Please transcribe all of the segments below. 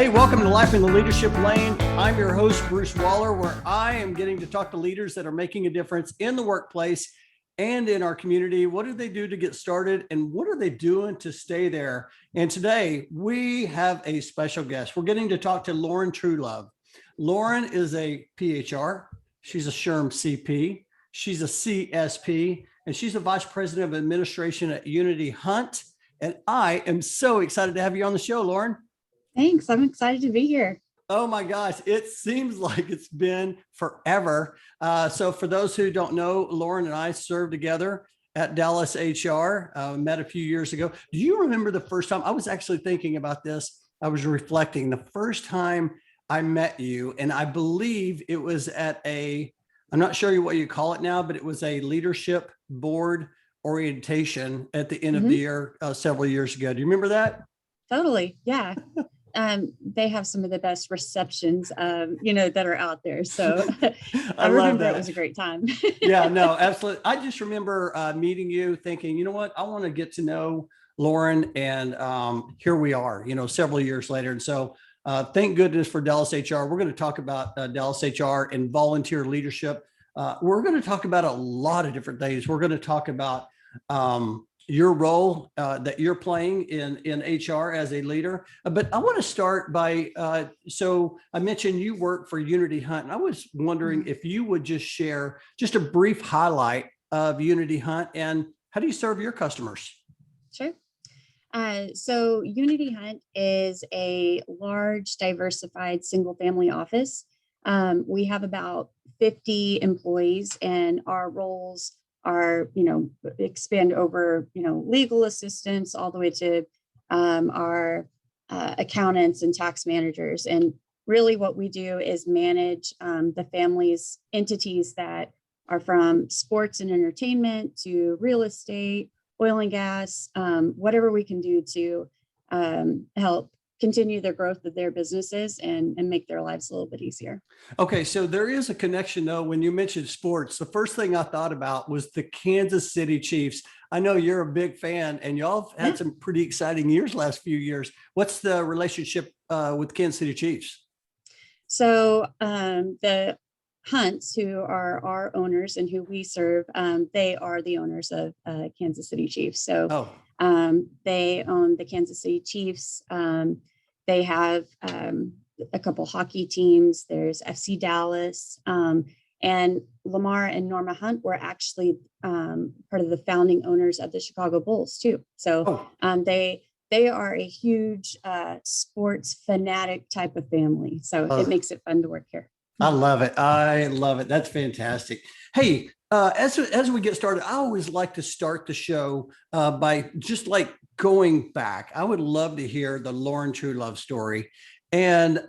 Hey, welcome to Life in the Leadership Lane. I'm your host, Bruce Waller, where I am getting to talk to leaders that are making a difference in the workplace and in our community. What do they do to get started, and what are they doing to stay there? And today we have a special guest. We're getting to talk to Lauren Truelove. Lauren is a PHR. She's a SHRM-CP. She's a CSP, and she's a Vice President of Administration at Unity Hunt. And I am so excited to have you on the show, Lauren. Thanks. I'm excited to be here. Oh my gosh, it seems like it's been forever. So for those who don't know, Lauren and I served together at Dallas HR, met a few years ago. Do you remember the first time? I was actually thinking about this. I was reflecting the first time I met you, and I believe it was at I'm not sure what you call it now, but it was a leadership board orientation at the end of the year several years ago. Do you remember that? Totally. Yeah. They have some of the best receptions, that are out there. So I remember it was a great time. Yeah, no, absolutely. I just remember meeting you thinking, you know what, I want to get to know Lauren, and here we are, several years later. And so thank goodness for Dallas HR. We're going to talk about Dallas HR and volunteer leadership. We're going to talk about a lot of different things. We're going to talk about your role that you're playing in HR as a leader. But I want to start by, so I mentioned you work for Unity Hunt, and I was wondering if you would just share just a brief highlight of Unity Hunt and how do you serve your customers? Sure. So Unity Hunt is a large, diversified single-family office. We have about 50 employees, and our roles are, expand over, legal assistants all the way to our accountants and tax managers. And really what we do is manage the family's entities that are from sports and entertainment to real estate, oil and gas, whatever we can do to help continue the growth of their businesses and make their lives a little bit easier. Okay, so there is a connection though. When you mentioned sports, the first thing I thought about was the Kansas City Chiefs. I know you're a big fan, and y'all have had some pretty exciting years last few years. What's the relationship with Kansas City Chiefs? So the Hunts, who are our owners and who we serve, they are the owners of Kansas City Chiefs. So they own the Kansas City Chiefs. They have a couple hockey teams. There's FC Dallas, and Lamar and Norma Hunt were actually part of the founding owners of the Chicago Bulls too. So they are a huge sports fanatic type of family. So it makes it fun to work here. I love it. I love it. That's fantastic. Hey, as we get started, I always like to start the show by just like going back. I would love to hear the Lauren Truelove story, and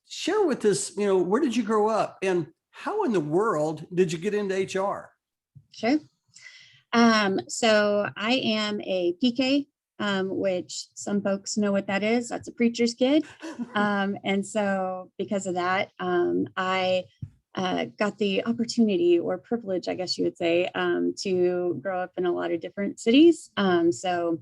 share with us, where did you grow up, and how in the world did you get into HR? Sure. So I am a PK, which some folks know what that is. That's a preacher's kid. And so because of that, I got the opportunity or privilege, I guess you would say, to grow up in a lot of different cities. So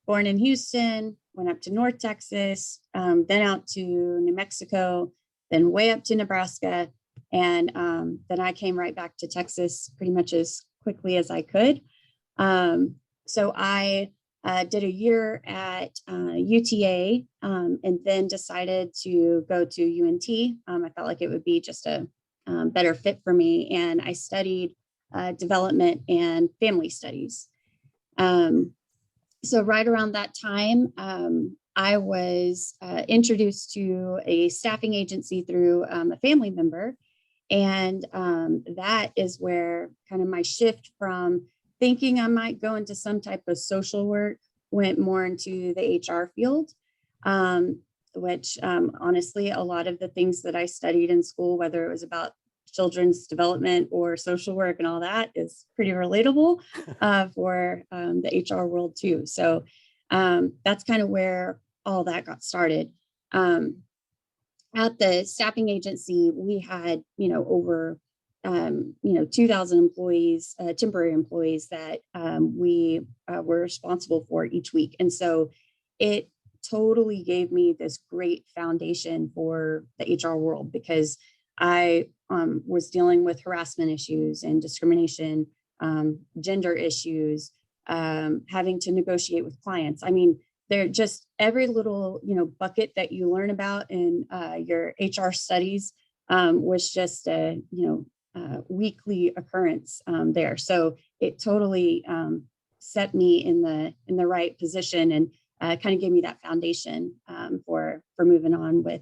born in Houston, went up to North Texas, then out to New Mexico, then way up to Nebraska. And then I came right back to Texas pretty much as quickly as I could. So I did a year at UTA, and then decided to go to UNT. I felt like it would be just a better fit for me. And I studied development and family studies. So right around that time, I was introduced to a staffing agency through a family member. And that is where kind of my shift from thinking I might go into some type of social work went more into the HR field, which honestly, a lot of the things that I studied in school, whether it was about children's development or social work and all that, is pretty relatable for the HR world too. So that's kind of where all that got started. At the staffing agency, we had, over 2,000 employees, temporary employees that we were responsible for each week. And so it totally gave me this great foundation for the HR world, because I was dealing with harassment issues and discrimination, gender issues, having to negotiate with clients. I mean, they're just every little, bucket that you learn about in your HR studies was just a, weekly occurrence there. So it totally set me in the right position, and kind of gave me that foundation for moving on with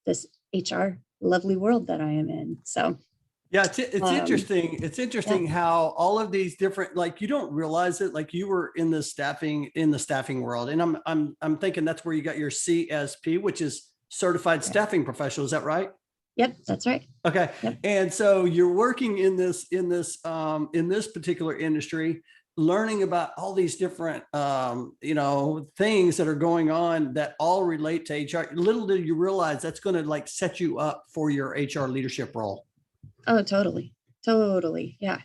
this HR lovely world that I am in. So yeah, it's interesting. It's interesting how all of these different, like, you don't realize it, like you were in the staffing world, and I'm thinking that's where you got your CSP, which is certified staffing professional. Is that right? Yep, that's right. Okay. Yep. And so you're working in this particular industry, learning about all these different, things that are going on that all relate to HR. Little did you realize that's going to like set you up for your HR leadership role. Oh, totally. Totally. Yeah.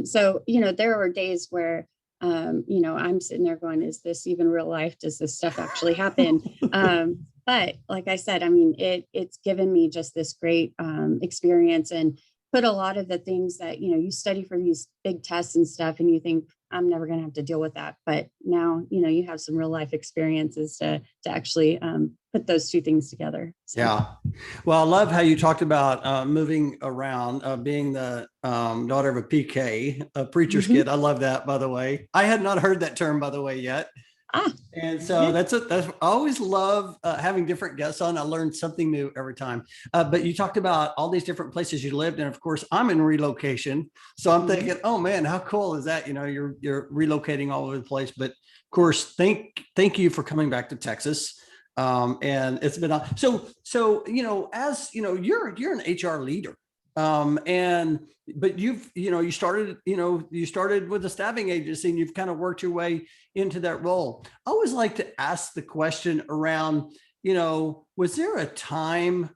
So, there are days where, I'm sitting there going, is this even real life? Does this stuff actually happen? But like I said, I mean, it's given me just this great experience, and put a lot of the things that, you study for these big tests and stuff, and you think, I'm never going to have to deal with that. But now, you have some real life experiences to actually put those two things together. So. Yeah. Well, I love how you talked about moving around, being the daughter of a PK, a preacher's kid. I love that, by the way. I had not heard that term, by the way, yet. And so that's I always love having different guests on. I learn something new every time. But you talked about all these different places you lived. And of course, I'm in relocation. So I'm thinking, oh man, how cool is that? You're relocating all over the place. But of course, thank you for coming back to Texas. And it's been so as you're an HR leader. But you started with a staffing agency, and you've kind of worked your way into that role. I always like to ask the question around, was there a time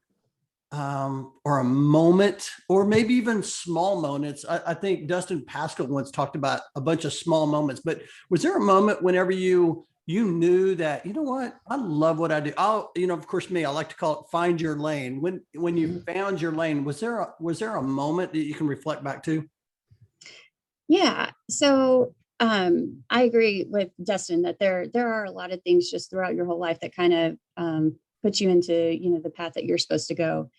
or a moment, or maybe even small moments? I think Dustin Pascal once talked about a bunch of small moments, but was there a moment whenever you knew that, what, I love what I do? Of course, I like to call it find your lane. When you found your lane, was there a moment that you can reflect back to? Yeah. So I agree with Dustin that there are a lot of things just throughout your whole life that kind of put you into, the path that you're supposed to go.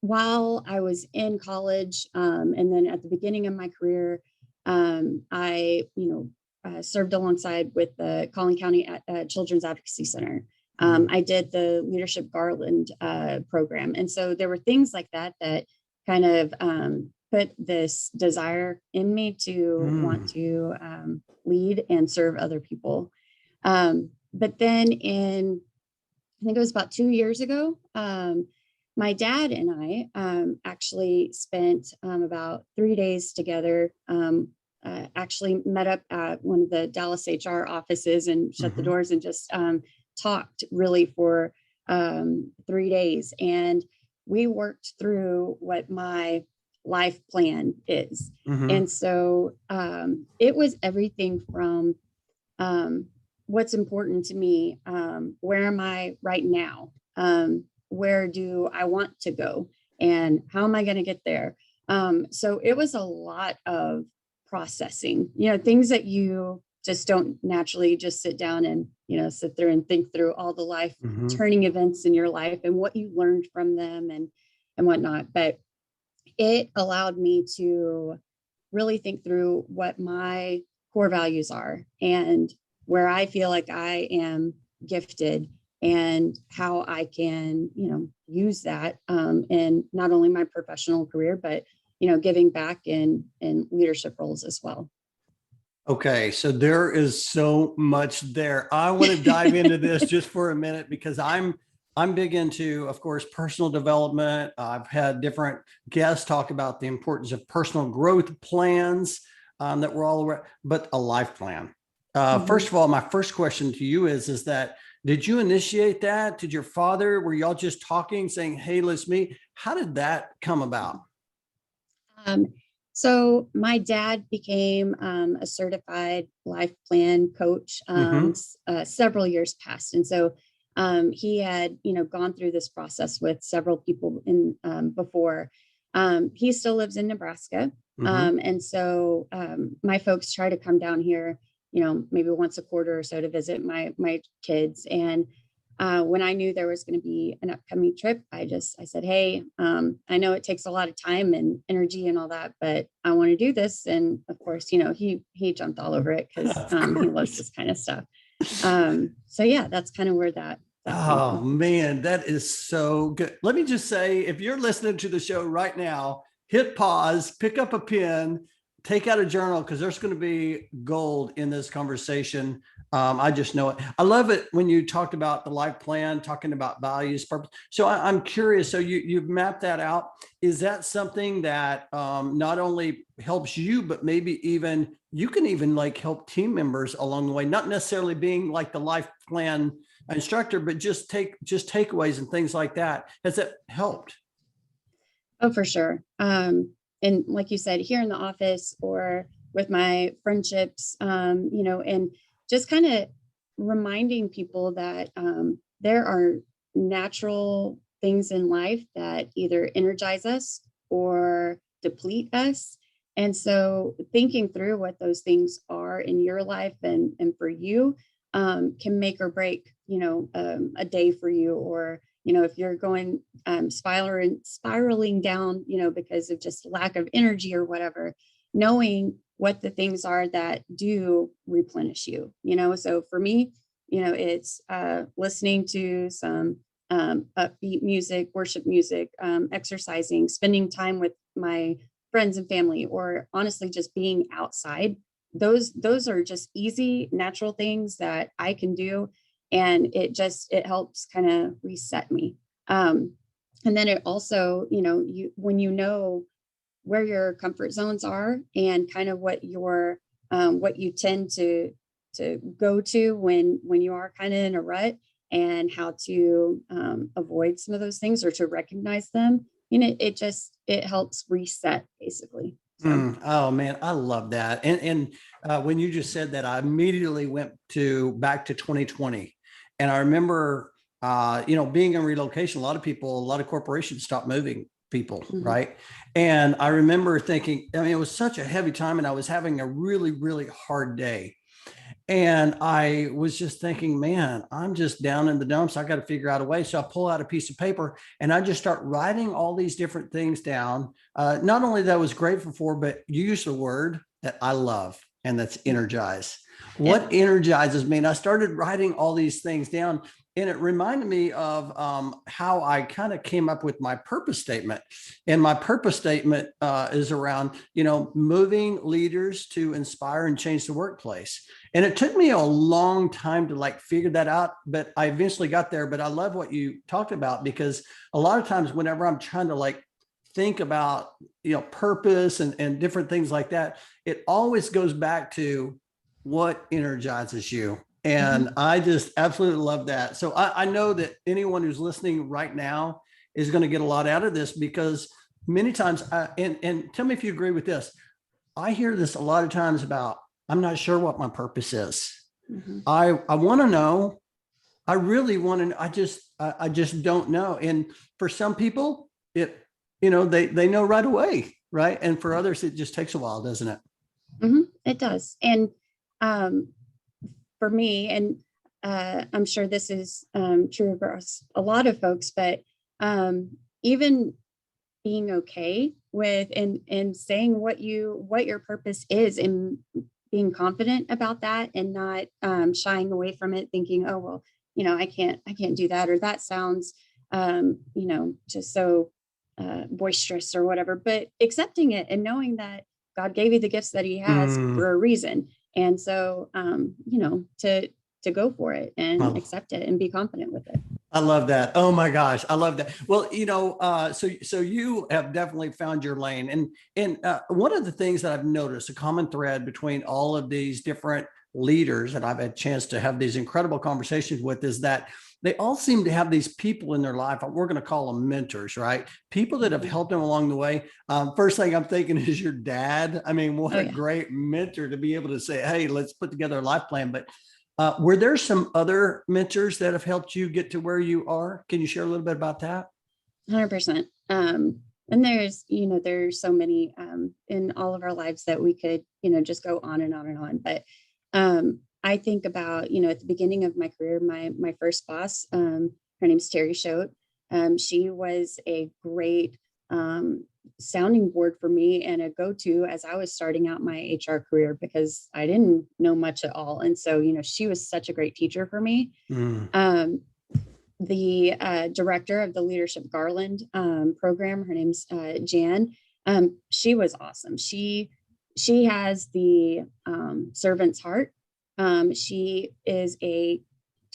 While I was in college, and then at the beginning of my career, I, served alongside with the Collin County Children's Advocacy Center. I did the Leadership Garland program. And so there were things like that kind of put this desire in me to want to lead and serve other people. But then I think it was about 2 years ago, my dad and I actually spent about 3 days together, actually met up at one of the Dallas HR offices and shut the doors and just talked really for 3 days. And we worked through what my life plan is. And so it was everything from what's important to me, where am I right now? Where do I want to go? And how am I going to get there? So it was a lot of processing, things that you just don't naturally just sit down and, sit there and think through all the life turning events in your life and what you learned from them and whatnot. But it allowed me to really think through what my core values are and where I feel like I am gifted and how I can, use that in not only my professional career, but, giving back in leadership roles as well. Okay, so there is so much there. I want to dive into this just for a minute because I'm big into, of course, personal development. I've had different guests talk about the importance of personal growth plans that we're all aware, but a life plan. First of all, my first question to you is that, did you initiate that? Did your father, were y'all just talking, saying, hey, let's meet? How did that come about? So my dad became a certified life plan coach Mm-hmm. several years past, and so he had, gone through this process with several people in before. He still lives in Nebraska, Mm-hmm. and so my folks try to come down here, maybe once a quarter or so to visit my kids. And when I knew there was going to be an upcoming trip, I said, hey, I know it takes a lot of time and energy and all that, but I want to do this. And of course, he jumped all over it because Of he loves course. this kind of stuff. So yeah, that's kind of where that came Oh from. man, that is so good. Let me just say, if you're listening to the show right now, hit pause, pick up a pen, take out a journal, because there's going to be gold in this conversation. I just know it. I love it when you talked about the life plan, talking about values, purpose. So I'm curious. So you've mapped that out. Is that something that not only helps you, but maybe even you can even like help team members along the way, not necessarily being like the life plan instructor, but just takeaways and things like that. Has it helped? Oh, for sure. And like you said, here in the office or with my friendships, and just kind of reminding people that there are natural things in life that either energize us or deplete us. And so thinking through what those things are in your life and for you can make or break, a day for you, or if you're going spiraling down, because of just lack of energy or whatever, knowing what the things are that do replenish you, So for me, it's listening to some upbeat music, worship music, exercising, spending time with my friends and family, or honestly, just being outside. Those are just easy, natural things that I can do, and it helps kind of reset me. um, and then it also, you when you know where your comfort zones are and kind of what you tend to go to when you are kind of in a rut, and how to avoid some of those things or to recognize them, it helps reset basically. So Oh man, I love that. And when you just said that, I immediately went to back to 2020, and I remember, being in relocation. A lot of people, a lot of corporations stopped moving people, mhm. right? And I remember thinking, I mean, it was such a heavy time, and I was having a really, really hard day. And I was just thinking, man, I'm just down in the dumps. I got to figure out a way. So I pull out a piece of paper and I just start writing all these different things down. Not only that I was grateful for, but you use the word that I love, and that's energize. Yeah. What energizes me? And I started writing all these things down. And it reminded me of how I kind of came up with my purpose statement. And my purpose statement is around, moving leaders to inspire and change the workplace. And it took me a long time to like figure that out, but I eventually got there. But I love what you talked about, because a lot of times whenever I'm trying to like think about, purpose and different things like that, it always goes back to what energizes you. And Mhm. I just absolutely love that. So I know that anyone who's listening right now is going to get a lot out of this, because many times, and tell me if you agree with this, I hear this a lot of times about, I'm not sure what my purpose is. Mhm. I want to know. I really want to. I just don't know. And for some people, they know right away, right? And for others, it just takes a while, doesn't it? It does. And um, for me, and I'm sure this is true across a lot of folks, but even being okay with and saying what your purpose is, and being confident about that, and not shying away from it, thinking, oh well, I can't do that, or that sounds just so boisterous or whatever, but accepting it and knowing that God gave you the gifts that he has Mm, for a reason. And so to go for it and well, accept it and be confident with it. I love that. Oh my gosh, I love that. Well, so you have definitely found your lane, and one of the things that I've noticed, a common thread between all of these different leaders that I've had a chance to have these incredible conversations with is that they all seem to have these people in their life. We're going to call them mentors, right? People that have helped them along the way. First thing I'm thinking is your dad. I mean, what a great mentor to be able to say, hey, let's put together a life plan. But were there some other mentors that have helped you get to where you are? Can you share a little bit about that? 100%. And there's so many in all of our lives that we could, just go on and on and on. But I think about, at the beginning of my career, my first boss, her name's Terry Schote. She was a great sounding board for me and a go-to as I was starting out my HR career, because I didn't know much at all. And so, she was such a great teacher for me. The director of the Leadership Garland program, her name's Jan. She was awesome. She has the servant's heart. She is a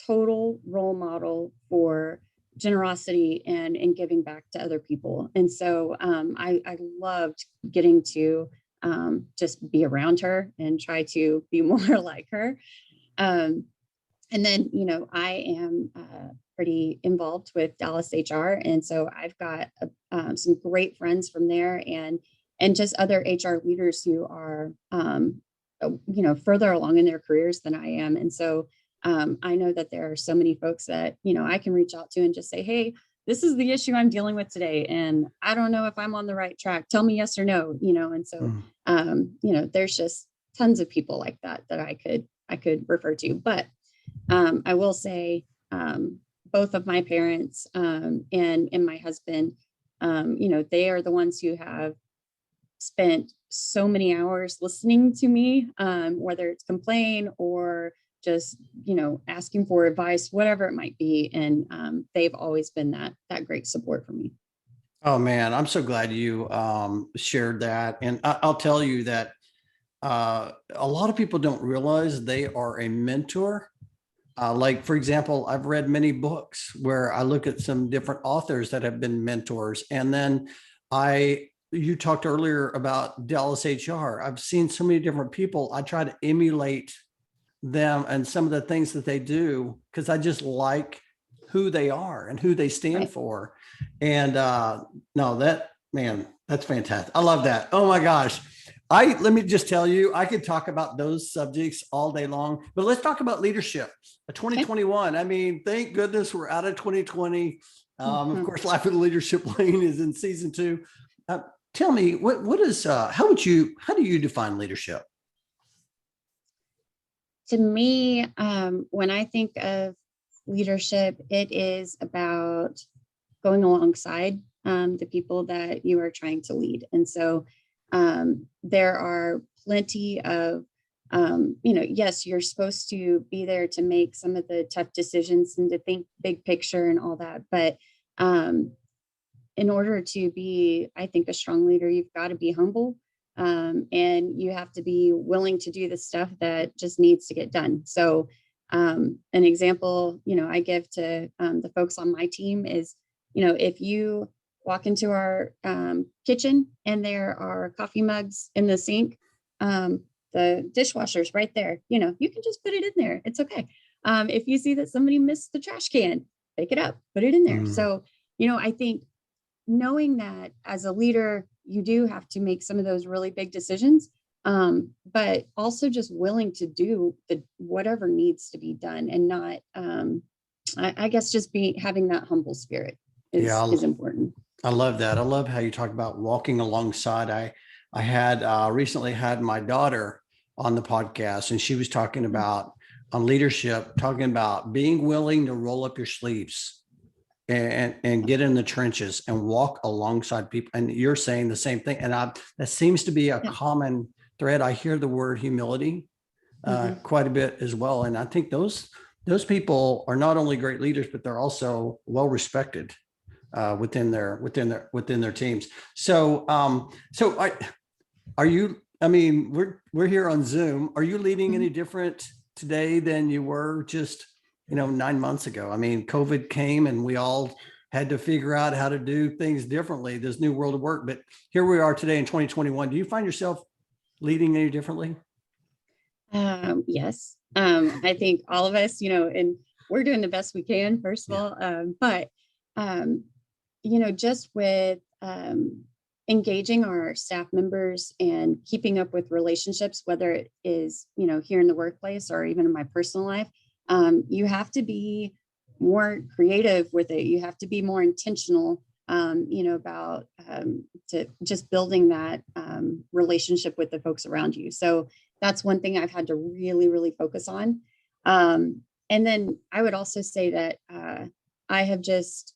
total role model for generosity and giving back to other people. And so I loved getting to just be around her and try to be more like her. And then, I am pretty involved with Dallas HR. And so I've got some great friends from there and just other HR leaders who are, further along in their careers than I am. And so I know that there are so many folks that, I can reach out to and just say, hey, this is the issue I'm dealing with today. And I don't know if I'm on the right track. Tell me yes or no, and so, there's just tons of people like that I could refer to. But I will say both of my parents and my husband, they are the ones who have spent so many hours listening to me, whether it's complain or just, asking for advice, whatever it might be. And they've always been that great support for me. Oh man, I'm so glad you shared that. And I'll tell you that a lot of people don't realize they are a mentor. Like, for example, I've read many books where I look at some different authors that have been mentors. And then you talked earlier about Dallas HR. I've seen so many different people. I try to emulate them and some of the things that they do because I just like who they are and who they stand for. And that's fantastic. I love that. Oh my gosh. Let me just tell you, I could talk about those subjects all day long, but let's talk about leadership. 2021. I mean, thank goodness we're out of 2020. Of course, Life with the Leadership Lane is in season 2. Tell me, how do you define leadership? To me, when I think of leadership, it is about going alongside the people that you are trying to lead. And so there are plenty of, yes, you're supposed to be there to make some of the tough decisions and to think big picture and all that. But in order to be, I think, a strong leader, you've got to be humble. And you have to be willing to do the stuff that just needs to get done. So an example, I give to the folks on my team is, if you walk into our kitchen and there are coffee mugs in the sink, the dishwasher's right there, you can just put it in there. It's okay. If you see that somebody missed the trash can, pick it up, put it in there. So, I think knowing that as a leader, you do have to make some of those really big decisions, but also just willing to do whatever needs to be done and not, I guess, just having that humble spirit is important. I love that. I love how you talk about walking alongside. I had recently had my daughter on the podcast, and she was talking about on leadership, talking about being willing to roll up your sleeves and get in the trenches and walk alongside people. And you're saying the same thing. And that seems to be a common thread. I hear the word humility quite a bit as well. And I think those people are not only great leaders, but they're also well respected within their teams. So are you? I mean, we're here on Zoom. Are you leading any different today than you were just 9 months ago? I mean, COVID came and we all had to figure out how to do things differently, this new world of work. But here we are today in 2021. Do you find yourself leading any differently? Yes. I think all of us, and we're doing the best we can, first of Yeah. all. But, um, just with engaging our staff members and keeping up with relationships, whether it is, here in the workplace or even in my personal life, you have to be more creative with it. You have to be more intentional, about to just building that relationship with the folks around you. So that's one thing I've had to really, really focus on. And then I would also say that I have just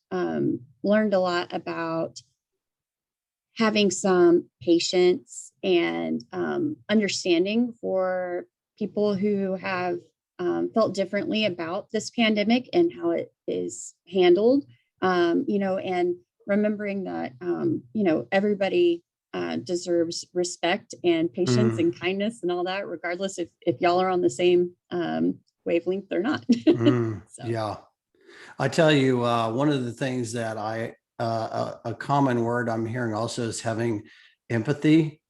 learned a lot about having some patience and understanding for people who have felt differently about this pandemic and how it is handled, and remembering that, everybody deserves respect and patience Mm, and kindness and all that, regardless if y'all are on the same wavelength or not. So, yeah. I tell you, one of the things that a common word I'm hearing also is having empathy,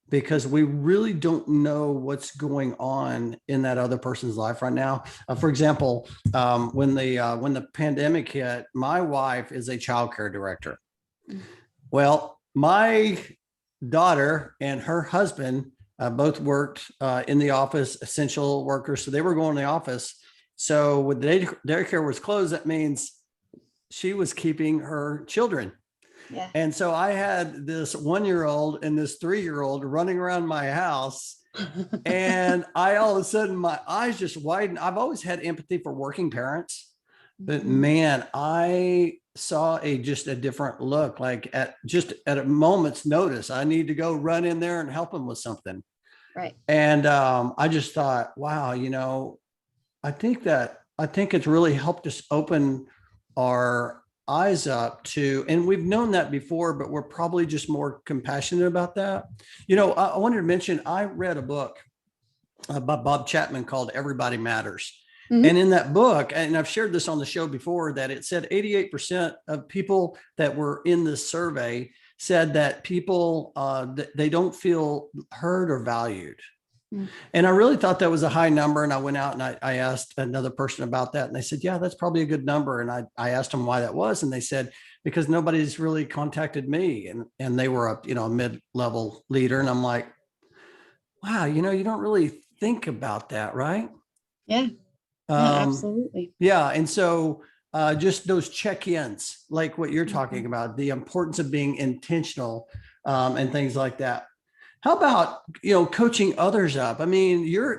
because we really don't know what's going on in that other person's life right now. For example, when the pandemic hit, my wife is a child care director. mm, Well, my daughter and her husband both worked in the office, essential workers, so they were going to the office. So when the daycare was closed, that means she was keeping her children. yeah. And so I had this 1 year old and this 3 year old running around my house. And I all of a sudden, my eyes just widened. I've always had empathy for working parents, but Mhm. man, I saw just a different look, like at a moment's notice, I need to go run in there and help them with something. Right. And I just thought, wow, I think it's really helped us open our eyes up to, and we've known that before, but we're probably just more compassionate about that. I wanted to mention, I read a book by Bob Chapman called Everybody Matters. And Mhm. in that book, and I've shared this on the show before, that it said 88% of people that were in this survey said that people, they don't feel heard or valued. Mm. And I really thought that was a high number. And I went out and I asked another person about that. And they said, yeah, that's probably a good number. And I asked them why that was. And they said, because nobody's really contacted me. And they were a mid-level leader. And I'm like, wow, you don't really think about that, right? Yeah. No, Um, absolutely. yeah. And so just those check-ins, like what you're talking Mhm. about, the importance of being intentional and things like that. How about, coaching others up? You're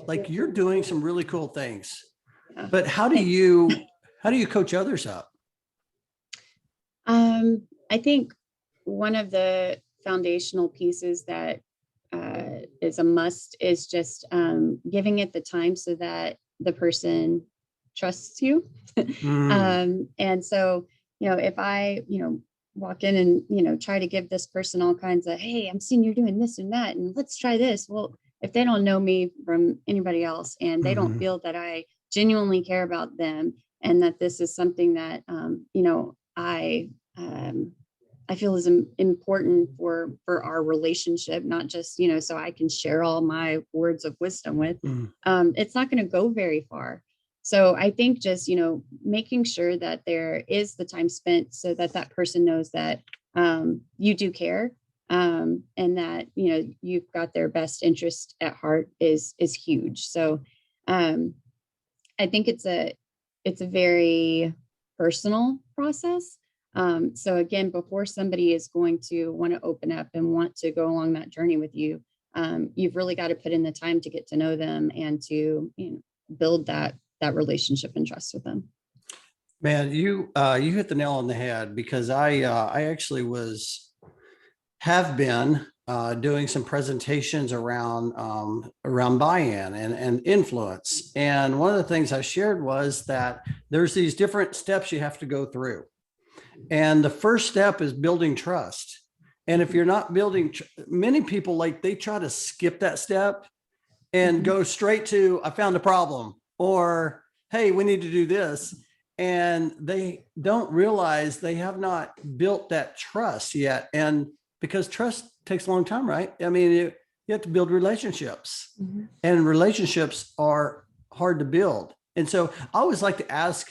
like, you're doing some really cool things, Yeah. but Thanks. how do you coach others up? I think one of the foundational pieces that is a must is just giving it the time so that the person trusts you. Mm, And so, if I, walk in and, try to give this person all kinds of, hey, I'm seeing you're doing this and that, and let's try this. Well, if they don't know me from anybody else and they don't mm, feel that I genuinely care about them and that this is something that, um, I feel is important for our relationship, not just, so I can share all my words of wisdom with. mm, It's not going to go very far. So I think just, making sure that there is the time spent so that that person knows that you do care, and that, you've got their best interest at heart is huge. So um, I think it's a very personal process. So again, before somebody is going to want to open up and want to go along that journey with you, you've really got to put in the time to get to know them and to, build that relationship and trust with them. man, you hit the nail on the head, because I actually have been doing some presentations around buy-in and influence. And one of the things I shared was that there's these different steps you have to go through. And the first step is building trust. And if you're not building, many people, like, they try to skip that step and Mhm. go straight to, I found a problem, or, hey, we need to do this. And they don't realize they have not built that trust yet. And because trust takes a long time, right? You have to build relationships, Mhm. and relationships are hard to build. And so I always like to ask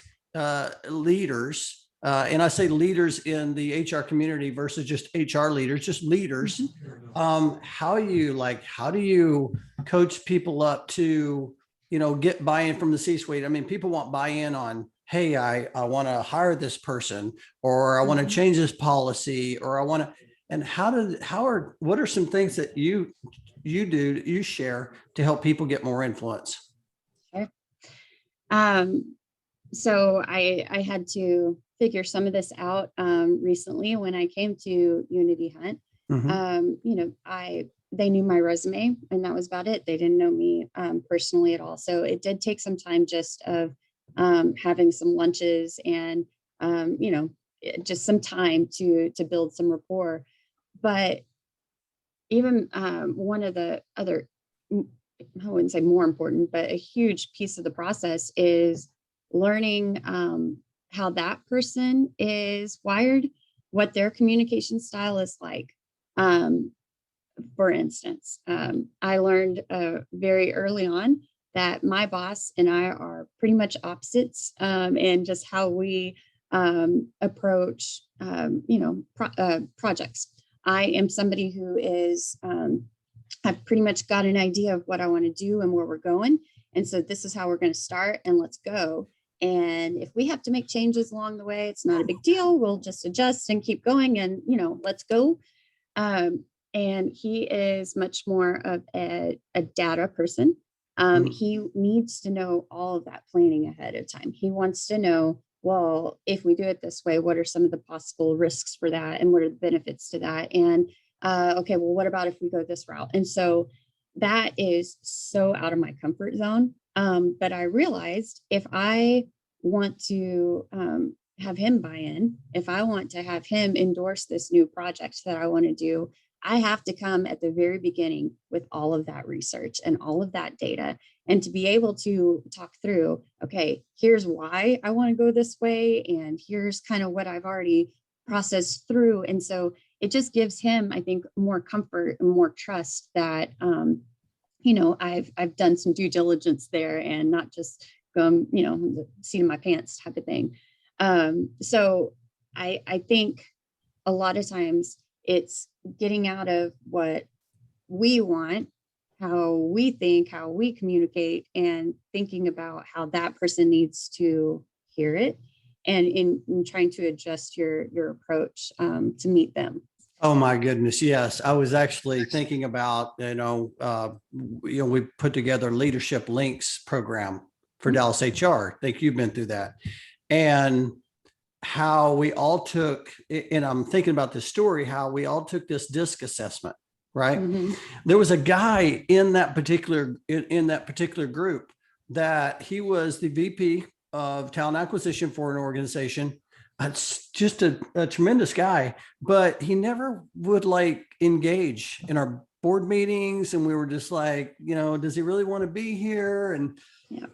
leaders, and I say leaders in the HR community versus just HR leaders, just leaders. How do you coach people up to, get buy-in from the C-suite? I mean, people want buy-in on, hey, I want to hire this person, or I want to Mhm. change this policy, or I want to, and what are some things that you share to help people get more influence? Sure. Um, so I had to figure some of this out recently when I came to Unity Hunt. Mhm. They knew my resume and that was about it. They didn't know me personally at all. So it did take some time just of having some lunches and just some time to build some rapport. But even one of the other, I wouldn't say more important, but a huge piece of the process is learning how that person is wired, what their communication style is like. Um, for instance, I learned very early on that my boss and I are pretty much opposites in just how we approach, projects. I am somebody who is, I've pretty much got an idea of what I want to do and where we're going. And so this is how we're going to start and let's go. And if we have to make changes along the way, it's not a big deal. We'll just adjust and keep going and, let's go. Um, and he is much more of a data person. Mhm. He needs to know all of that planning ahead of time. He wants to know, well, if we do it this way, what are some of the possible risks for that? And what are the benefits to that? And okay, well, what about if we go this route? And so that is so out of my comfort zone. But I realized if I want to have him buy in, if I want to have him endorse this new project that I want to do, I have to come at the very beginning with all of that research and all of that data and to be able to talk through, okay, here's why I want to go this way. And here's kind of what I've already processed through. And so it just gives him, I think, more comfort and more trust that, I've done some due diligence there and not just the seat of my pants type of thing. So I think a lot of times it's getting out of what we want, how we think, how we communicate, and thinking about how that person needs to hear it, and in trying to adjust your approach to meet them. Oh my goodness, yes. I was actually thinking about, we put together Leadership Links program for Dallas HR. I think you've been through that. And how we all took, and I'm thinking about this story, how we all took this DISC assessment, right? Mm-hmm. There was a guy in that particular group that he was the VP of talent acquisition for an organization. It's just a tremendous guy, but he never would engage in our board meetings. And we were just like, does he really want to be here? And Yeah.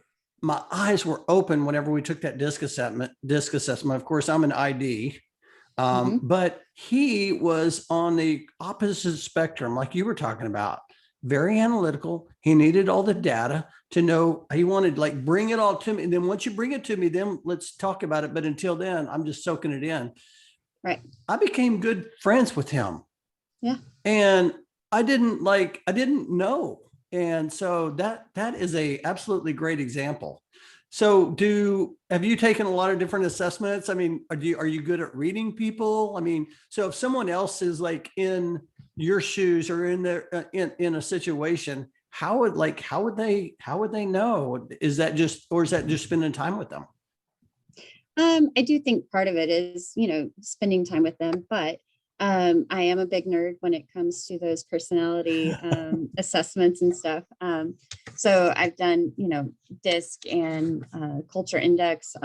my eyes were open whenever we took that DISC assessment. Of course, I'm an ID, Mm-hmm. but he was on the opposite spectrum, like you were talking about, very analytical. He needed all the data to know. He wanted bring it all to me. And then once you bring it to me, then let's talk about it. But until then, I'm just soaking it in. Right. I became good friends with him. Yeah. And I didn't know. And so that is a absolutely great example. So have you taken a lot of different assessments? I mean, are you good at reading people? I mean, so if someone else is in your shoes or in their in a situation, how would they know? Is that just spending time with them? I do think part of it is, spending time with them, but I am a big nerd when it comes to those personality assessments and stuff. So I've done, DISC and Culture Index.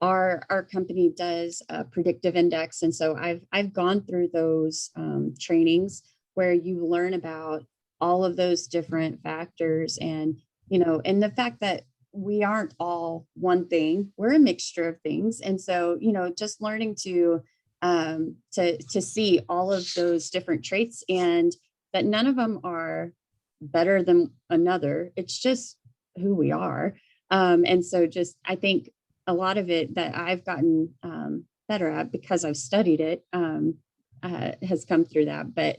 Our company does a predictive index, and so I've gone through those trainings where you learn about all of those different factors, and and the fact that we aren't all one thing, we're a mixture of things. And so just learning to see all of those different traits and that none of them are better than another. It's just who we are. And so just, I think a lot of it that I've gotten better at because I've studied it has come through that. But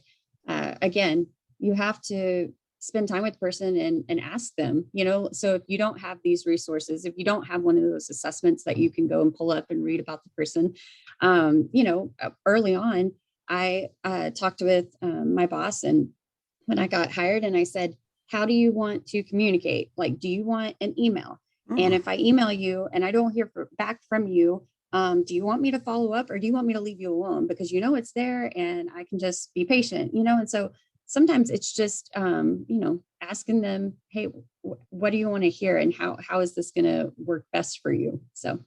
again, you have to spend time with the person and ask them, so if you don't have these resources, if you don't have one of those assessments that you can go and pull up and read about the person, early on, I talked with my boss, and when I got hired, and I said, how do you want to communicate? Like, do you want an email? And if I email you and I don't hear back from you, do you want me to follow up, or do you want me to leave you alone? Because it's there and I can just be patient, and so sometimes it's just, asking them, hey, what do you want to hear? And how is this going to work best for you? So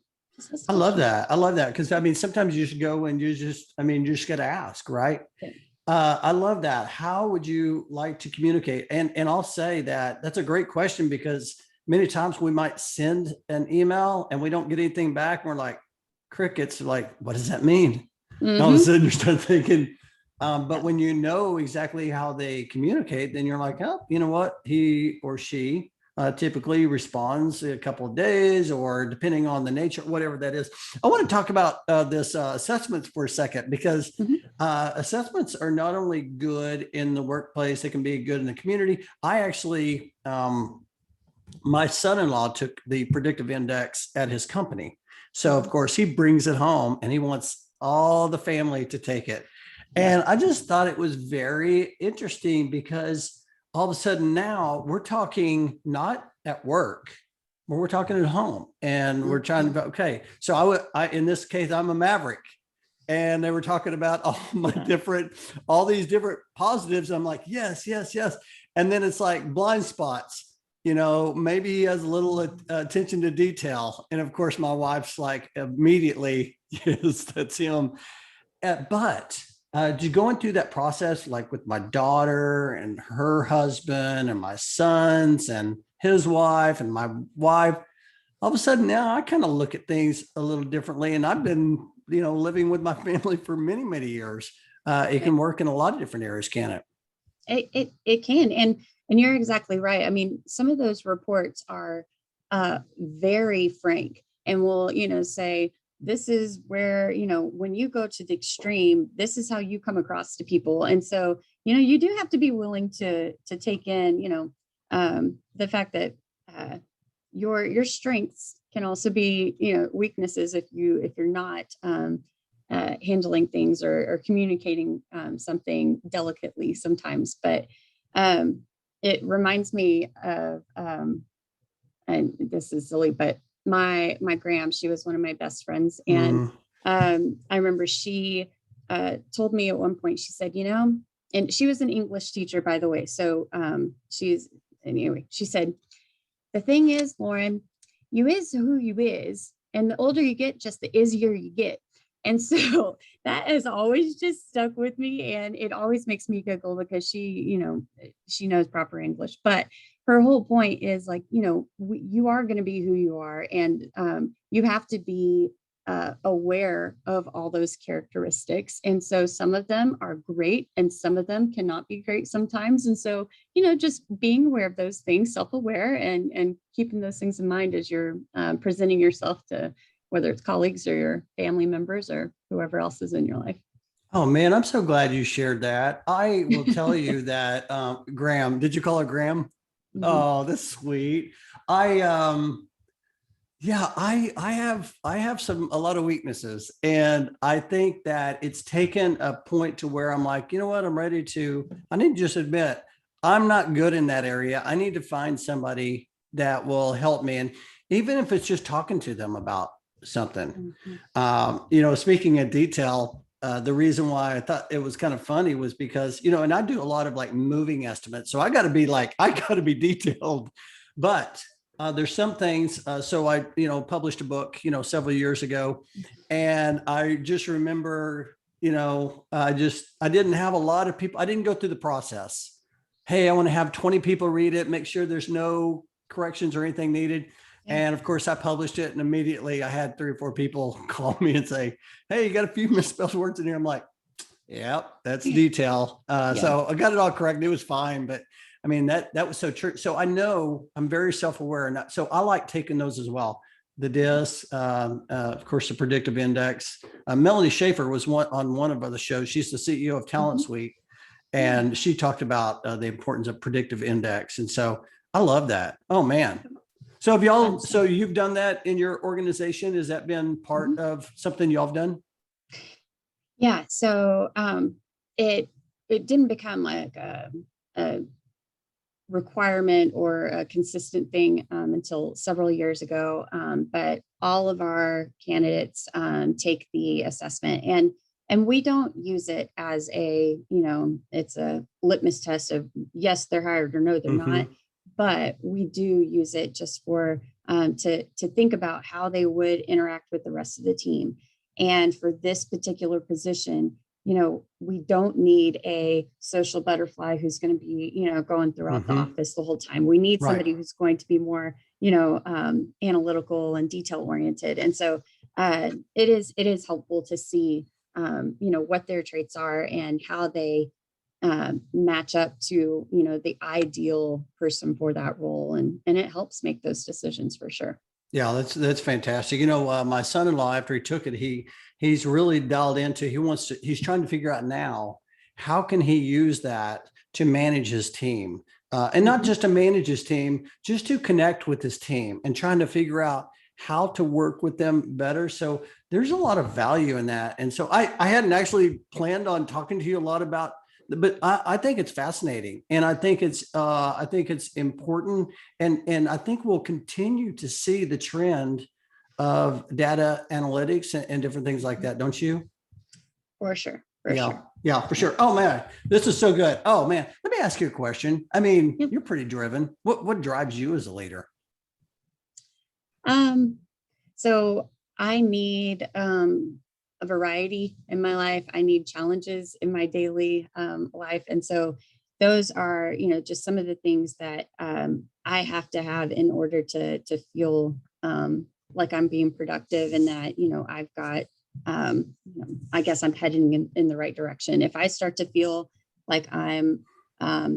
I love that. I love that. Cause I mean, sometimes you just go and you just got to ask, right? Yeah. I love that. How would you like to communicate? And I'll say that that's a great question, because many times we might send an email and we don't get anything back. And we're like, crickets, like, what does that mean? And all of a sudden you start thinking, but when you know exactly how they communicate, then you're like, oh, you know what? He or she typically responds a couple of days, or depending on the nature, whatever that is. I want to talk about this assessments for a second, because assessments are not only good in the workplace, they can be good in the community. I actually, my son-in-law took the predictive index at his company. So of course he brings it home and he wants all the family to take it. And I just thought it was very interesting, because all of a sudden now we're talking not at work, but we're talking at home, and we're trying to, okay. So in this case, I'm a maverick, and they were talking about all these different positives. I'm like, yes, yes, yes. And then it's like blind spots, maybe he has a little attention to detail. And of course my wife's like, immediately, yes, that's him. But just going through that process, like with my daughter and her husband and my sons and his wife and my wife, all of a sudden now I kind of look at things a little differently. And I've been, living with my family for many, many years. It can work in a lot of different areas, can it? It can. And you're exactly right. I mean, some of those reports are very frank, and will, say, this is where, when you go to the extreme, this is how you come across to people. And so, you do have to be willing to take in, the fact that your strengths can also be, weaknesses if you're not handling things or communicating something delicately sometimes. But it reminds me of, and this is silly, but my Gram, she was one of my best friends. And I remember she told me at one point, she said, and she was an English teacher, by the way. So she said, the thing is, Lauren, you is who you is. And the older you get, just the easier you get. And so that has always just stuck with me. And it always makes me giggle, because she knows proper English. But her whole point is like, you are going to be who you are. And you have to be aware of all those characteristics. And so some of them are great and some of them cannot be great sometimes. And so, just being aware of those things, self-aware, and keeping those things in mind as you're presenting yourself to, whether it's colleagues or your family members or whoever else is in your life. Oh man, I'm so glad you shared that. I will tell you that Graham, did you call her Graham? Mm-hmm. Oh, that's sweet. I have a lot of weaknesses, and I think that it's taken a point to where I'm like, you know what, I need to just admit I'm not good in that area. I need to find somebody that will help me. And even if it's just talking to them about something, speaking of detail, the reason why I thought it was kind of funny was because, and I do a lot of like moving estimates. So I got to be detailed, but there's some things. So I, published a book, several years ago, and I just remember, I didn't have a lot of people. I didn't go through the process. Hey, I want to have 20 people read it, make sure there's no corrections or anything needed. And of course I published it, and immediately I had 3 or 4 people call me and say, hey, you got a few misspelled words in here. I'm like, Yep, that's detail. Yeah. So I got it all correct. It was fine, but I mean, that was so true. So I know I'm very self-aware, and so I like taking those as well. The DIS, of course, the predictive index. Melanie Schaefer was on one of the shows. She's the CEO of Talent Suite, and she talked about the importance of predictive index. And so I love that. Oh man. So have y'all, so you've done that in your organization? Has that been part of something y'all have done? Yeah. So it didn't become like a requirement or a consistent thing until several years ago. But all of our candidates take the assessment, and we don't use it as a, it's a litmus test of yes, they're hired or no, they're not. But we do use it just for to think about how they would interact with the rest of the team. And for this particular position, we don't need a social butterfly who's going to be, going throughout the office the whole time. We need somebody who's going to be more, analytical and detail oriented. And so it is helpful to see, what their traits are and how they match up to, the ideal person for that role. And it helps make those decisions for sure. Yeah, that's fantastic. My son-in-law, after he took it, he's really dialed into, he's trying to figure out now, how can he use that to manage his team? And not just to manage his team, just to connect with his team and trying to figure out how to work with them better. So there's a lot of value in that. And so I hadn't actually planned on talking to you a lot about, but I think it's fascinating, and I think it's important, and I think we'll continue to see the trend of data analytics and different things like that, don't you? For sure. Yeah, for sure. Oh man, this is so good. Oh man, let me ask you a question. I mean, you're pretty driven. What drives you as a leader? So I need a variety in my life. I need challenges in my daily life. And so those are, just some of the things that I have to have in order to feel like I'm being productive, and that, I've got, I guess I'm heading in the right direction. If I start to feel like I'm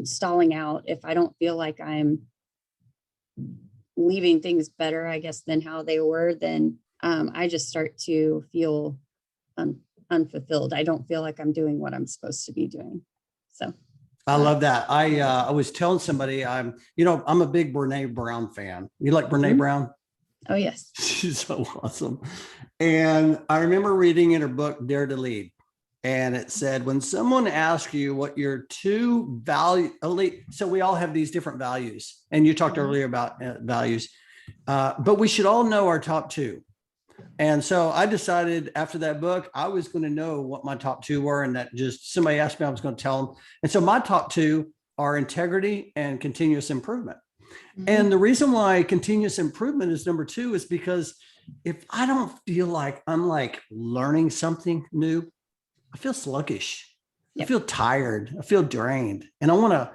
stalling out, if I don't feel like I'm leaving things better, I guess, than how they were, then I just start to feel unfulfilled. I don't feel like I'm doing what I'm supposed to be doing. So I love that. I was telling somebody I'm a big Brene Brown fan. You like Brene Brown? Oh yes. She's so awesome. And I remember reading in her book, Dare to Lead. And it said, when someone asks you what your two value, so we all have these different values. And you talked earlier about values, but we should all know our top two. And so I decided after that book, I was going to know what my top two were, and that just somebody asked me, I was going to tell them. And so my top two are integrity and continuous improvement. And the reason why continuous improvement is number two is because if I don't feel like I'm like learning something new, I feel sluggish. I feel tired. I feel drained. And I want to,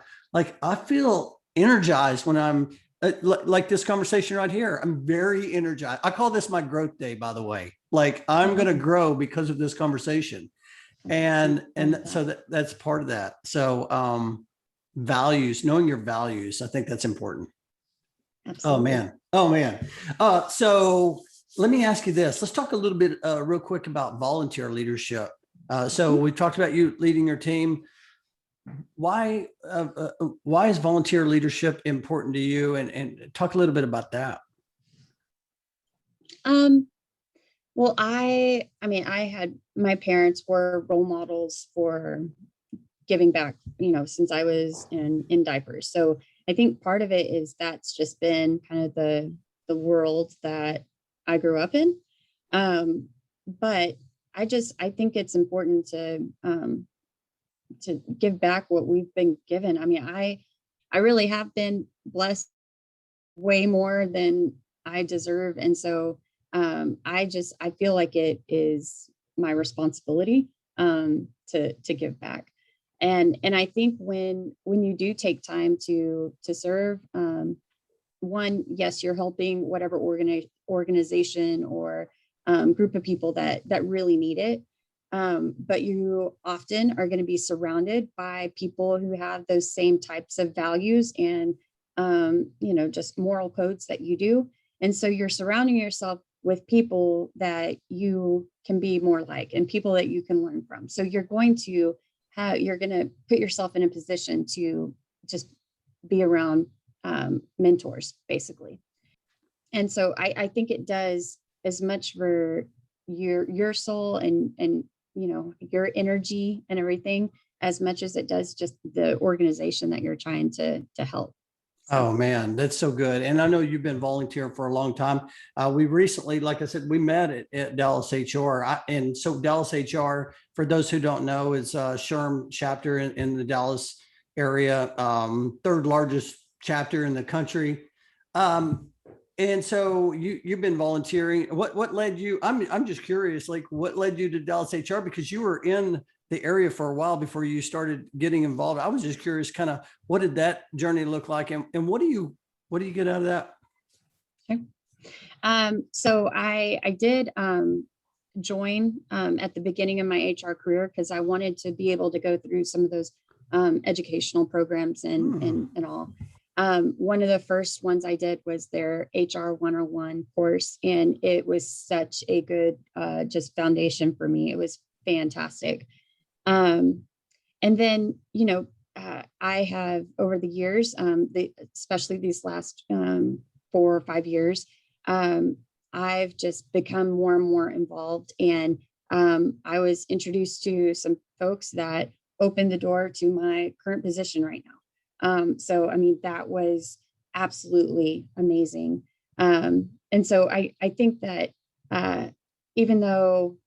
I feel energized when I'm like this conversation right here. I'm very energized. I call this my growth day, by the way. Like I'm going to grow because of this conversation. And so that's part of that. So values, knowing your values, I think that's important. Absolutely. Oh man. So let me ask you this. Let's talk a little bit real quick about volunteer leadership. So we talked about you leading your team. Why is volunteer leadership important to you? And talk a little bit about that. Well, I had, my parents were role models for giving back, since I was in diapers. So I think part of it is that's just been kind of the world that I grew up in. But I think it's important to give back what we've been given. I mean, I really have been blessed way more than I deserve. And so I feel like it is my responsibility to give back. And I think when you do take time to serve, one, yes, you're helping whatever organization or group of people that really need it. but you often are going to be surrounded by people who have those same types of values and, just moral codes that you do. And so you're surrounding yourself with people that you can be more like and people that you can learn from. So you're going to put yourself in a position to just be around mentors, basically. And so I think it does as much for your soul and your energy and everything as much as it does just the organization that you're trying to help. Oh man, that's so good. And I know you've been volunteering for a long time. We recently, like I said, we met at Dallas HR. And so Dallas HR, for those who don't know, is a SHRM chapter in the Dallas area, third largest chapter in the country. And so you've been volunteering. What led you? I'm just curious, like what led you to Dallas HR? Because you were in the area for a while before you started getting involved. I was just curious, kind of what did that journey look like, and what do you get out of that? Okay. So I did join at the beginning of my HR career because I wanted to be able to go through some of those educational programs and all. One of the first ones I did was their HR 101 course, and it was such a good just foundation for me. It was fantastic. And then, I have over the years, especially these last 4 or 5 years, I've just become more and more involved. And I was introduced to some folks that opened the door to my current position right now. So, I mean, that was absolutely amazing. And so I think that even though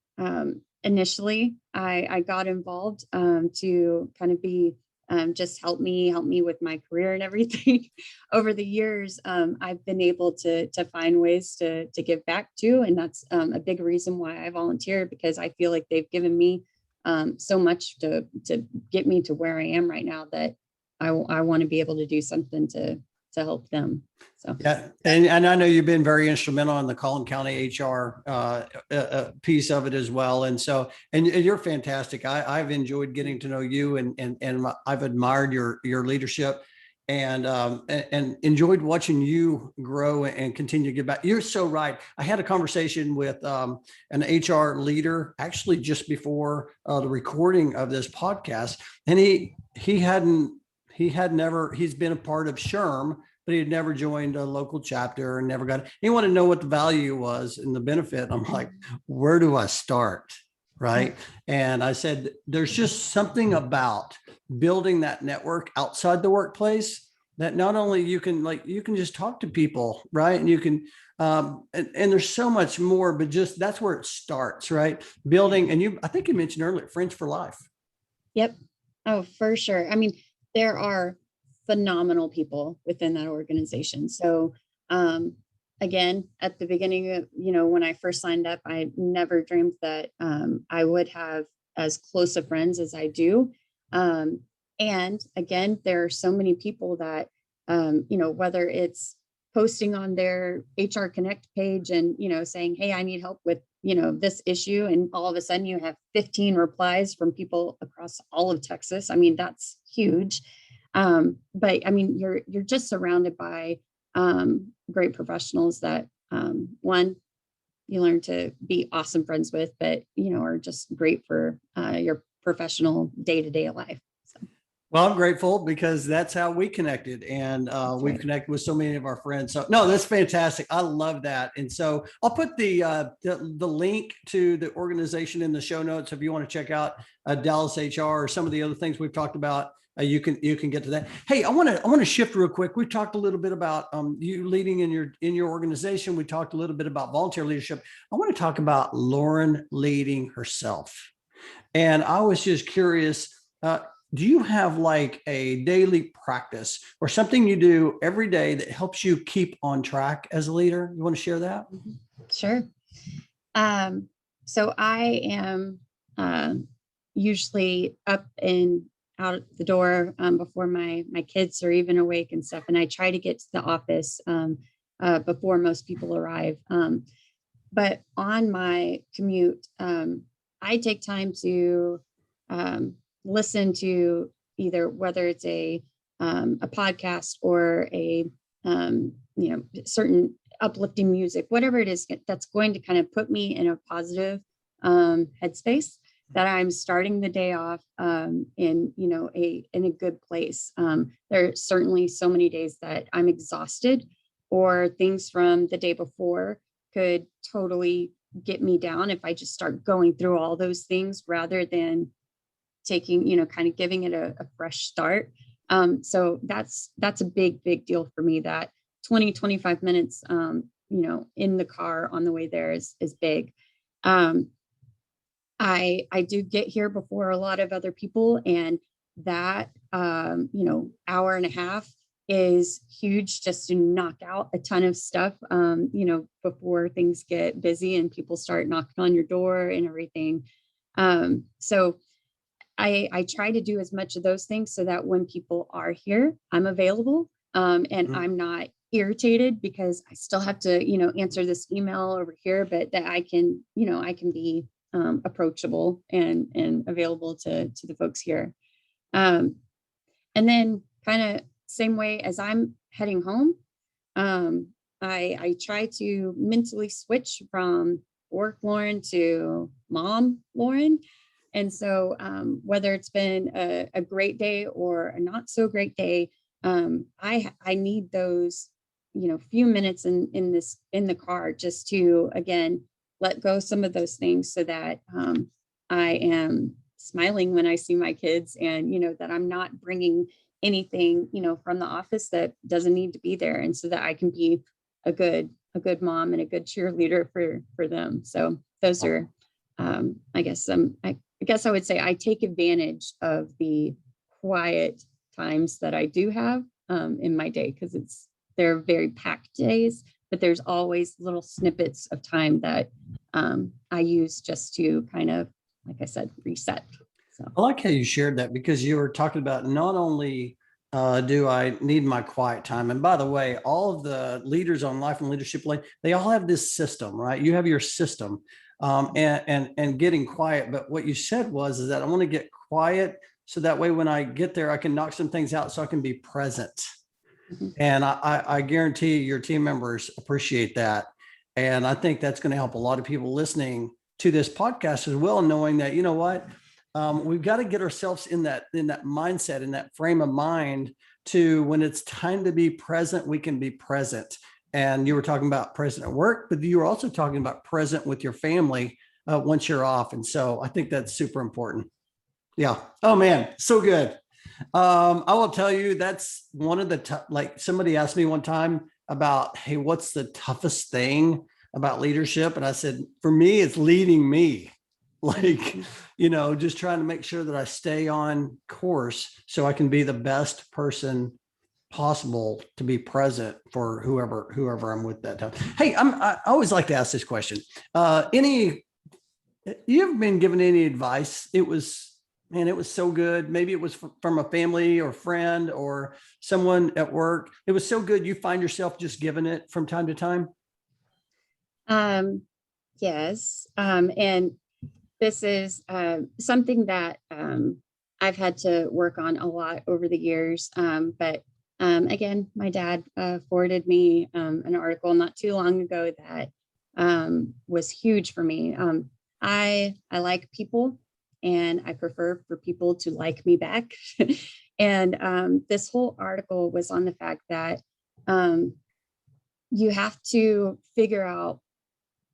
initially I got involved to kind of be just help me with my career and everything. Over the years, I've been able to find ways to give back to, and that's a big reason why I volunteer, because I feel like they've given me so much to get me to where I am right now that I want to be able to do something to help them. So yeah, and I know you've been very instrumental in the Collin County HR piece of it as well, and so and you're fantastic. I've enjoyed getting to know you, and I've admired your leadership, and enjoyed watching you grow and continue to give back. You're so right. I had a conversation with an HR leader actually just before the recording of this podcast, and he's been a part of SHRM, but he had never joined a local chapter and never got it. He wanted to know what the value was and the benefit. I'm like, where do I start? Right. And I said, there's just something about building that network outside the workplace that not only you can just talk to people, right? And you can, and there's so much more, but just that's where it starts, right? Building, and I think you mentioned earlier, friends for life. Yep. Oh, for sure. I mean, there are phenomenal people within that organization. So again, at the beginning of, when I first signed up, I never dreamed that I would have as close of friends as I do. And again, there are so many people that, whether it's posting on their HR Connect page and, saying, hey, I need help with, this issue. And all of a sudden you have 15 replies from people across all of Texas. I mean, that's huge. But I mean, you're just surrounded by great professionals that one, you learn to be awesome friends with, but are just great for your professional day-to-day life. So. Well, I'm grateful because that's how we connected, and we've connected with so many of our friends. So no, that's fantastic. I love that. And so I'll put the link to the organization in the show notes if you want to check out Dallas HR or some of the other things we've talked about. You can get to that. Hey, I want to shift real quick. We talked a little bit about you leading in your organization. We talked a little bit about volunteer leadership. I want to talk about Lauren leading herself. And I was just curious, do you have like a daily practice or something you do every day that helps you keep on track as a leader? You want to share that? Sure. So I am usually up and out the door before my kids are even awake and stuff. And I try to get to the office before most people arrive. But on my commute, I take time to listen to either whether it's a podcast or a certain uplifting music, whatever it is that's going to kind of put me in a positive headspace, that I'm starting the day off in a good place. There are certainly so many days that I'm exhausted, or things from the day before could totally get me down if I just start going through all those things rather than taking, kind of giving it a fresh start. So that's a big deal for me. That 20-25 minutes, in the car on the way there is big. I do get here before a lot of other people, and that hour and a half is huge just to knock out a ton of stuff, before things get busy and people start knocking on your door and everything. So I try to do as much of those things so that when people are here, I'm available, and I'm not irritated because I still have to, answer this email over here, but that I can be approachable and available to the folks here. And then kind of same way as I'm heading home, I try to mentally switch from work Lauren to mom Lauren. And so whether it's been a great day or a not so great day, I need those, few minutes in the car just to, again, let go some of those things so that I am smiling when I see my kids, and, that I'm not bringing anything, from the office that doesn't need to be there. And so that I can be a good mom and a good cheerleader for them. So those are, I guess I would say I take advantage of the quiet times that I do have in my day, because they're very packed days, but there's always little snippets of time that I use just to kind of, like I said, reset. So I like how you shared that, because you were talking about not only do I need my quiet time, and by the way, all of the leaders on Life and Leadership Lane, they all have this system, right? You have your system, and getting quiet. But what you said is that I want to get quiet so that way when I get there, I can knock some things out so I can be present. mm-hmm. And I guarantee your team members appreciate that. And I think that's going to help a lot of people listening to this podcast as well, knowing that, you know what, we've got to get ourselves in that mindset, in that frame of mind, to when it's time to be present, we can be present. And you were talking about present at work, but you were also talking about present with your family once you're off. And so I think that's super important. Yeah. Oh man, so good. I will tell you, that's one of the like somebody asked me one time about, hey, what's the toughest thing about leadership? And I said, for me, it's leading me. Like, just trying to make sure that I stay on course so I can be the best person possible to be present for whoever I'm with that time. Hey, I always like to ask this question. You've been given any advice? It was so good. Maybe it was from a family or friend or someone at work. It was so good, you find yourself just giving it from time to time? Yes. And this is something that I've had to work on a lot over the years. But again, my dad forwarded me an article not too long ago that was huge for me. I like people, and I prefer for people to like me back. And this whole article was on the fact that you have to figure out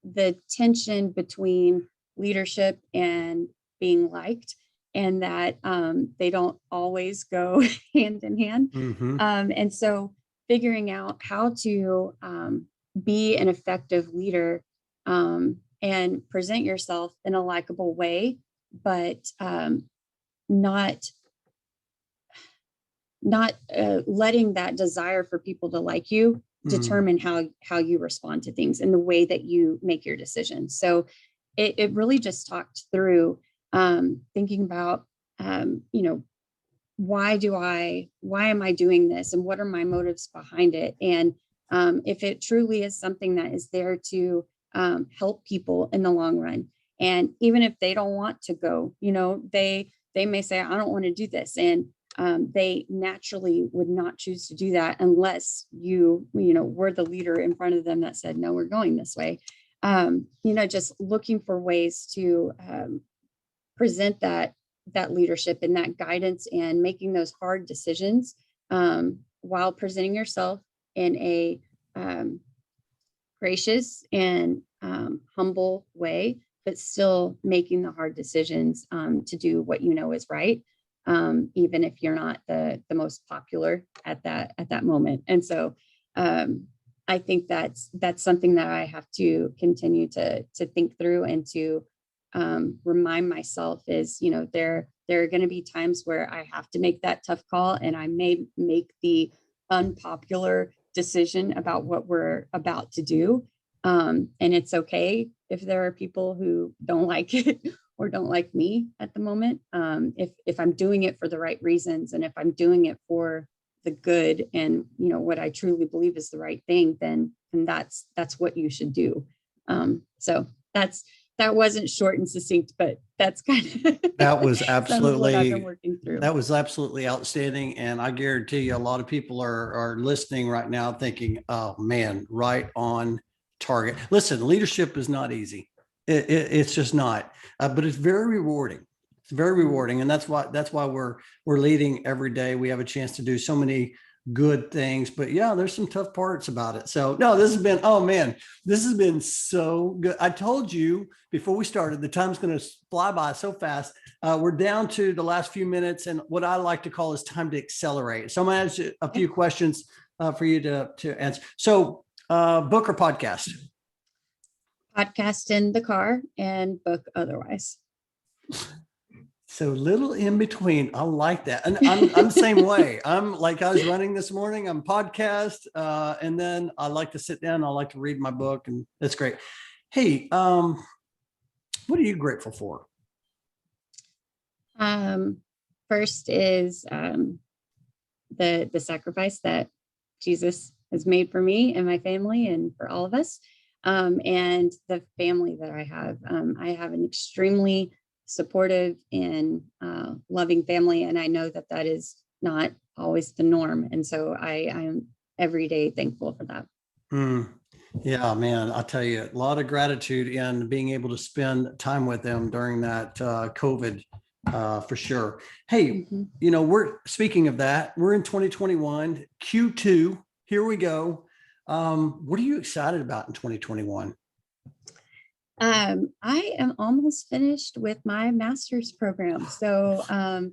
the tension between leadership and being liked, and that they don't always go hand in hand. Mm-hmm. And so figuring out how to be an effective leader and present yourself in a likable way, but not letting that desire for people to like you determine how you respond to things and the way that you make your decisions. So it really just talked through thinking about, why am I doing this, and what are my motives behind it? And if it truly is something that is there to help people in the long run, And even if they don't want to go, they may say, I don't want to do this. And they naturally would not choose to do that unless were the leader in front of them that said, no, we're going this way. Just looking for ways to present that leadership and that guidance and making those hard decisions while presenting yourself in a gracious and humble way, but still making the hard decisions to do what is right, even if you're not the most popular at that moment. And so I think that's something that I have to continue to think through and to remind myself is, there are going to be times where I have to make that tough call, and I may make the unpopular decision about what we're about to do. And it's okay if there are people who don't like it or don't like me at the moment. If I'm doing it for the right reasons, and if I'm doing it for the good and, what I truly believe is the right thing, then that's what you should do. So that wasn't short and succinct, but that's kind of that was what I've been absolutely working through. that was absolutely outstanding. And I guarantee you a lot of people are listening right now thinking, oh man, right on target. Listen, leadership is not easy. It's just not, but it's very rewarding. It's very rewarding. And that's why we're leading every day. We have a chance to do so many good things, but yeah, there's some tough parts about it. So no, this has been so good. I told you before we started, the time's going to fly by so fast. We're down to the last few minutes, and what I like to call is time to accelerate. So I'm going to ask you a few questions for you to answer. So book or podcast? Podcast in the car and book otherwise. So little in between. I like that. And I'm the same way. I'm like, I was running this morning, I'm podcast. And then I like to sit down. I like to read my book, and that's great. Hey, what are you grateful for? First is the sacrifice that Jesus has made for me and my family and for all of us. And the family that I have. I have an extremely supportive and loving family, and I know that is not always the norm. And so I am every day thankful for that. Yeah, man, I'll tell you, a lot of gratitude in being able to spend time with them during that COVID for sure. Hey, we're speaking of that, we're in 2021, Q2, here we go. What are you excited about in 2021? I am almost finished with my master's program. So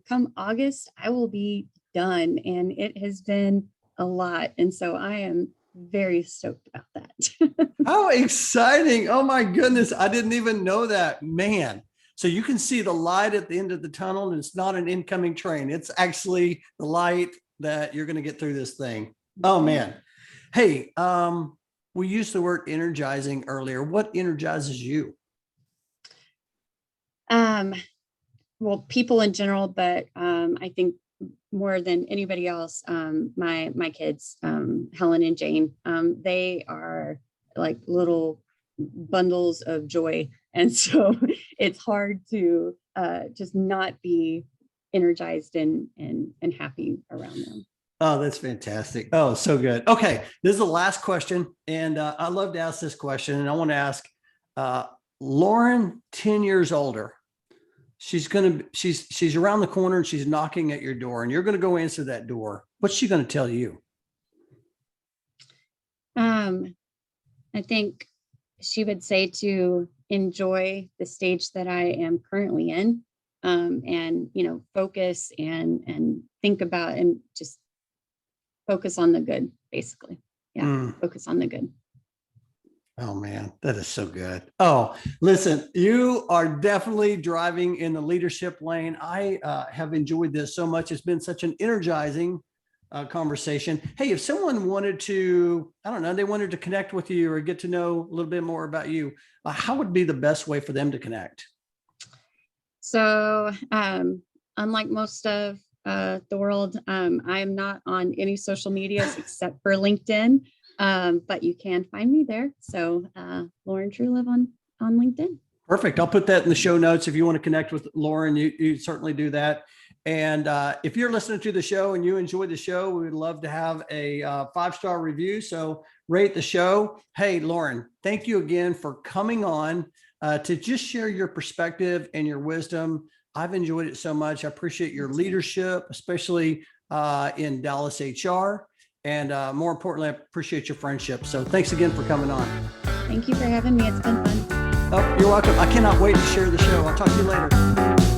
come August, I will be done, and it has been a lot. And so I am very stoked about that. How exciting. Oh my goodness. I didn't even know that, man. So you can see the light at the end of the tunnel, and it's not an incoming train. It's actually the light that you're going to get through this thing. Oh man. Hey, we used the word energizing earlier. What energizes you? Well, people in general, but I think more than anybody else, my kids, Helen and Jane, they are like little bundles of joy. And so it's hard to just not be energized and happy around them. Oh, that's fantastic. Oh, so good. Okay. This is the last question. And I love to ask this question. And I want to ask Lauren, 10 years older. She's around the corner, and she's knocking at your door, and you're going to go answer that door. What's she going to tell you? I think she would say to enjoy the stage that I am currently in, and, focus and think about and just focus on the good, basically. Yeah. Focus on the good. Oh man, that is so good. Oh, listen, you are definitely driving in the leadership lane. I have enjoyed this so much. It's been such an energizing conversation. Hey, if someone wanted to, I don't know, they wanted to connect with you or get to know a little bit more about you, how would be the best way for them to connect? So, unlike most of the world, I am not on any social medias except for LinkedIn. But you can find me there. So Lauren Truelove on LinkedIn. Perfect. I'll put that in the show notes. If you want to connect with Lauren, you certainly do that. And if you're listening to the show and you enjoy the show, we would love to have a 5-star review. So rate the show. Hey, Lauren, thank you again for coming on to just share your perspective and your wisdom. I've enjoyed it so much. I appreciate your leadership, especially in Dallas HR. And more importantly, I appreciate your friendship. So thanks again for coming on. Thank you for having me. It's been fun. Oh, you're welcome. I cannot wait to share the show. I'll talk to you later.